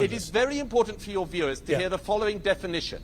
It is very important for your viewers to hear the following definition.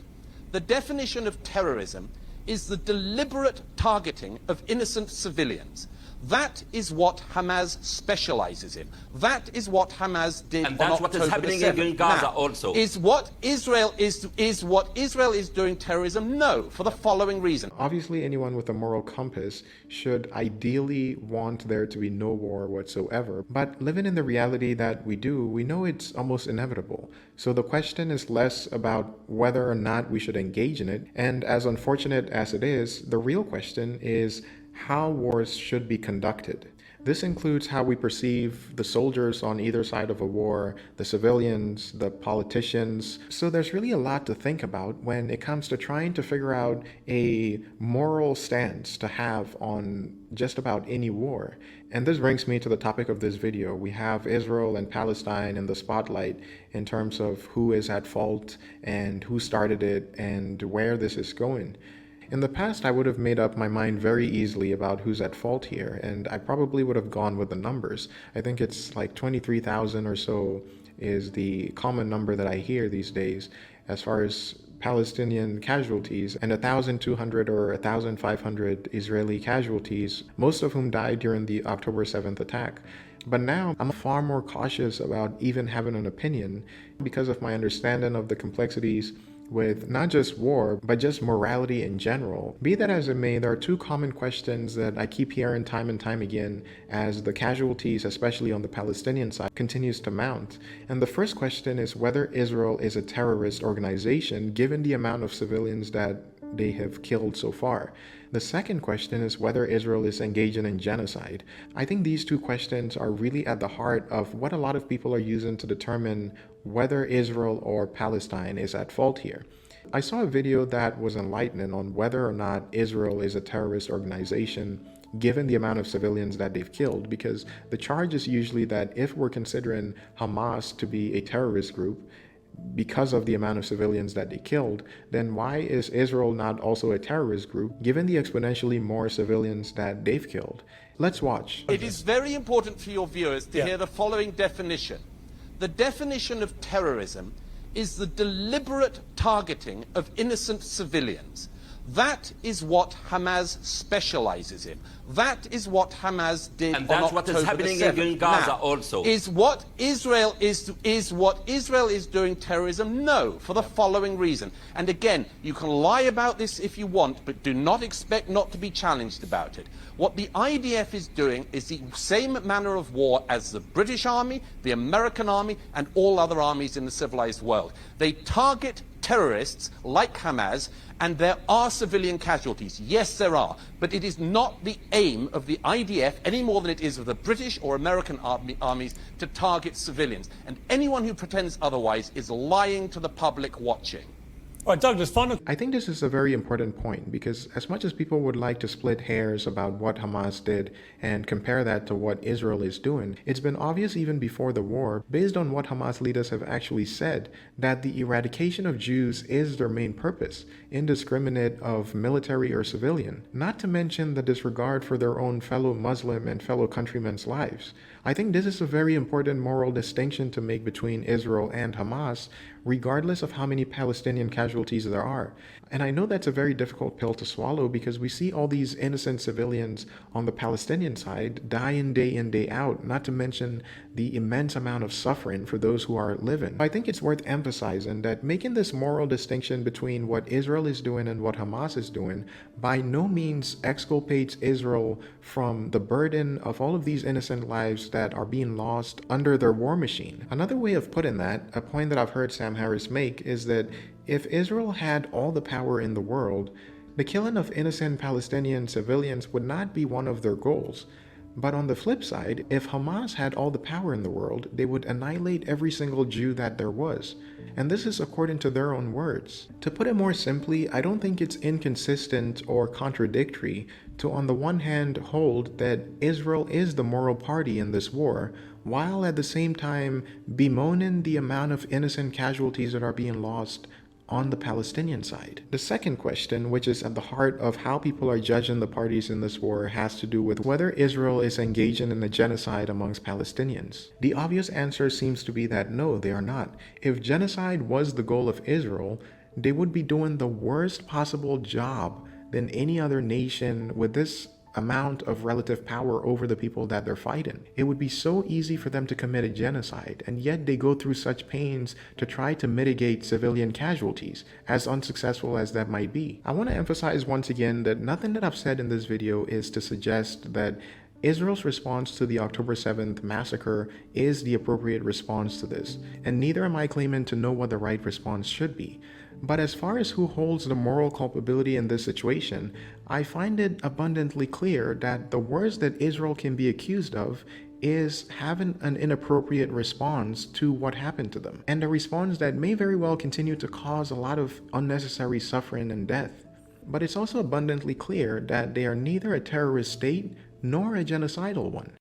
The definition of terrorism is the deliberate targeting of innocent civilians. That is what Hamas specializes in. That is what Hamas did on October the 7th. And that's what is happening in Gaza now, also. Is what Israel is doing terrorism? No, for the following reason. Obviously, anyone with a moral compass should ideally want there to be no war whatsoever. But living in the reality that we do, we know it's almost inevitable. So the question is less about whether or not we should engage in it. And as unfortunate as it is, the real question is how wars should be conducted. This includes how we perceive the soldiers on either side of a war, the civilians, the politicians. So there's really a lot to think about when it comes to trying to figure out a moral stance to have on just about any war. And this brings me to the topic of this video. We have Israel and Palestine in the spotlight in terms of who is at fault and who started it and where this is going. In the past, I would have made up my mind very easily about who's at fault here, and I probably would have gone with the numbers. I think it's like 23,000 or so is the common number that I hear these days as far as Palestinian casualties, and 1,200 or 1,500 Israeli casualties, most of whom died during the October 7th attack. But now I'm far more cautious about even having an opinion because of my understanding of the complexities with not just war, but just morality in general. Be that as it may, there are two common questions that I keep hearing time and time again as the casualties, especially on the Palestinian side, continues to mount. And the first question is whether Israel is a terrorist organization, given the amount of civilians that they have killed so far. The second question is whether Israel is engaging in genocide. I think these two questions are really at the heart of what a lot of people are using to determine whether Israel or Palestine is at fault here. I saw a video that was enlightening on whether or not Israel is a terrorist organization given the amount of civilians that they've killed, because the charge is usually that if we're considering Hamas to be a terrorist group, because of the amount of civilians that they killed, then why is Israel not also a terrorist group, given the exponentially more civilians that they've killed? Let's watch. It is very important for your viewers to hear the following definition. The definition of terrorism is the deliberate targeting of innocent civilians. That is what Hamas specializes in. That is what Hamas did on October the 7th. And that's what is happening in Gaza also. Is what Israel is doing terrorism? No, for the following reason. And again, you can lie about this if you want, but do not expect not to be challenged about it. What the IDF is doing is the same manner of war as the British Army, the American Army, and all other armies in the civilized world. They target terrorists like Hamas, and there are civilian casualties. Yes, there are. But it is not the aim of the IDF any more than it is of the British or American armies to target civilians. And anyone who pretends otherwise is lying to the public watching. All right, Douglas, final. I think this is a very important point because as much as people would like to split hairs about what Hamas did and compare that to what Israel is doing, it's been obvious even before the war, based on what Hamas leaders have actually said, that the eradication of Jews is their main purpose, indiscriminate of military or civilian, not to mention the disregard for their own fellow Muslim and fellow countrymen's lives. I think this is a very important moral distinction to make between Israel and Hamas, regardless of how many Palestinian casualties there are. And I know that's a very difficult pill to swallow because we see all these innocent civilians on the Palestinian side dying day in, day out, not to mention the immense amount of suffering for those who are living. I think it's worth emphasizing that making this moral distinction between what Israel is doing and what Hamas is doing by no means exculpates Israel from the burden of all of these innocent lives that are being lost under their war machine. Another way of putting that, a point that I've heard Sam Harris make, is that if Israel had all the power in the world, the killing of innocent Palestinian civilians would not be one of their goals. But on the flip side, if Hamas had all the power in the world, they would annihilate every single Jew that there was. And this is according to their own words. To put it more simply, I don't think it's inconsistent or contradictory to, on the one hand, hold that Israel is the moral party in this war, while at the same time bemoaning the amount of innocent casualties that are being lost on the Palestinian side. The second question, which is at the heart of how people are judging the parties in this war, has to do with whether Israel is engaging in a genocide amongst Palestinians. The obvious answer seems to be that no, they are not. If genocide was the goal of Israel, they would be doing the worst possible job than any other nation with this amount of relative power over the people that they're fighting. It would be so easy for them to commit a genocide, and yet they go through such pains to try to mitigate civilian casualties, as unsuccessful as that might be. I want to emphasize once again that nothing that I've said in this video is to suggest that Israel's response to the October 7th massacre is the appropriate response to this, and neither am I claiming to know what the right response should be. But as far as who holds the moral culpability in this situation, I find it abundantly clear that the worst that Israel can be accused of is having an inappropriate response to what happened to them, and a response that may very well continue to cause a lot of unnecessary suffering and death. But it's also abundantly clear that they are neither a terrorist state nor a genocidal one.